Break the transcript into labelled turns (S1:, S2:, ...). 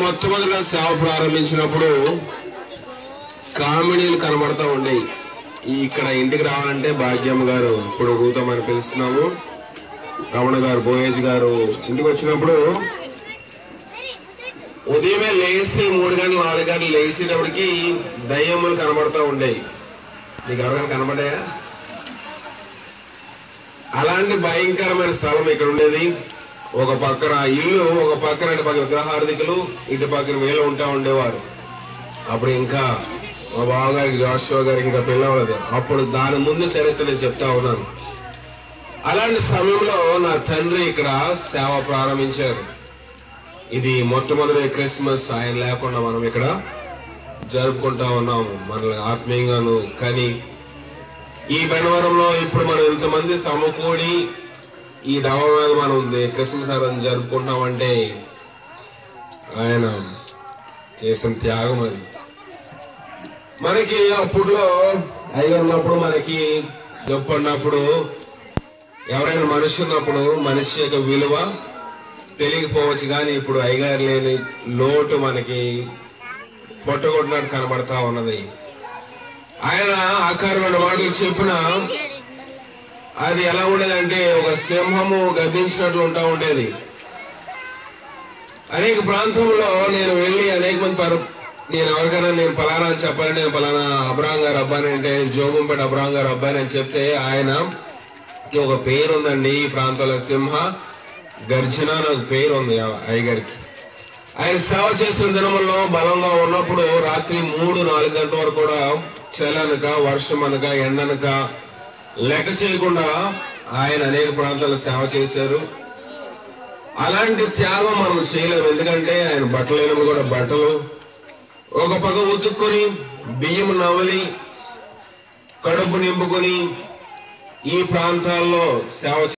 S1: మొట్టమొదటిగా సేవ ప్రారంభించినప్పుడు కామెడీలు కనబడతా ఉండేవి. ఇక్కడ ఇంటికి రావాలంటే భాగ్యమ్మ గారు ఇప్పుడు కూతామని పిలుస్తున్నాము, రమణ గారు బోయేజ్ గారు ఇంటికి వచ్చినప్పుడు ఉదయమే లేచి 3 గంటలు 4 గంటలు లేచేటప్పటికి దయ్యములు కనబడతా ఉండేవి. నీకు ఎవరికైనా కనబడ్డాయా? అలాంటి భయంకరమైన స్థలం ఇక్కడ ఉండేది. ఒక పక్కన ఇల్లు, ఒక పక్కన ఇటు పక్కన విగ్రహార్థికులు, ఇటు పక్కన వీళ్ళు ఉంటా ఉండేవారు. అప్పుడు ఇంకా మా బావగారికి జోషువా గారికి ఇంకా పిల్లవలేదు. అప్పుడు దాని ముందు చరిత్ర నేను చెప్తా ఉన్నాను. అలాంటి సమయంలో నా తండ్రి ఇక్కడ సేవ ప్రారంభించారు. ఇది మొట్టమొదటి క్రిస్మస్ ఆయన లేకుండా మనం ఇక్కడ జరుపుకుంటా ఉన్నాము, మనల్ని ఆత్మీయంగాను. కానీ ఈ బెనవరంలో ఇప్పుడు మనం ఇంతమంది సమకూడి ఈ డబ్బా మీద మనం క్రిస్మస్ ఆరాధన జరుపుకుంటామంటే ఆయన చేసిన త్యాగం అది. మనకి అప్పుడులో అయ్యగారు ఉన్నప్పుడు, మనకి గొప్ప ఉన్నప్పుడు, ఎవరైనా మనిషి ఉన్నప్పుడు మనిషి యొక్క విలువ తెలియకపోవచ్చు. కానీ ఇప్పుడు అయ్యగారు లేని లోటు మనకి పొట్టగొట్టినట్టు కనబడతా ఉన్నది. ఆయన ఆకారమైన మాటలు చెప్పిన అది ఎలా ఉండేదంటే ఒక సింహము గర్జించినట్లు ఉంటా ఉండేది. అనేక ప్రాంతంలో నేను వెళ్ళి అనేక మంది నేను ఎవరికైనా నేను పలానా చెప్పాలి, నేను పలానా అబ్రహాం గారు అబ్బాయి అంటే జోగుంపేట అబ్రహాం గారు అబ్బాయి అని చెప్తే ఆయన ఒక పేరు ఉందండి ఈ ప్రాంతంలో, సింహ గర్జన నాకు పేరు ఉంది అయ్యగారికి. ఆయన సేవ చేసిన దినముల్లో బలంగా ఉన్నప్పుడు రాత్రి 3-4 గంటల వరకు కూడా చలనక వర్షం అనక ఎండనక లెక్క చేయకుండా ఆయన అనేక ప్రాంతాల్లో సేవ చేశారు. అలాంటి త్యాగం మనం చేయలేము. ఎందుకంటే ఆయన బట్టలు లేనప్పుడు కూడా బట్టలు ఒక పక్క ఉతుక్కొని బియ్యం నవలి కడుపు నింపుకొని ఈ ప్రాంతాల్లో సేవ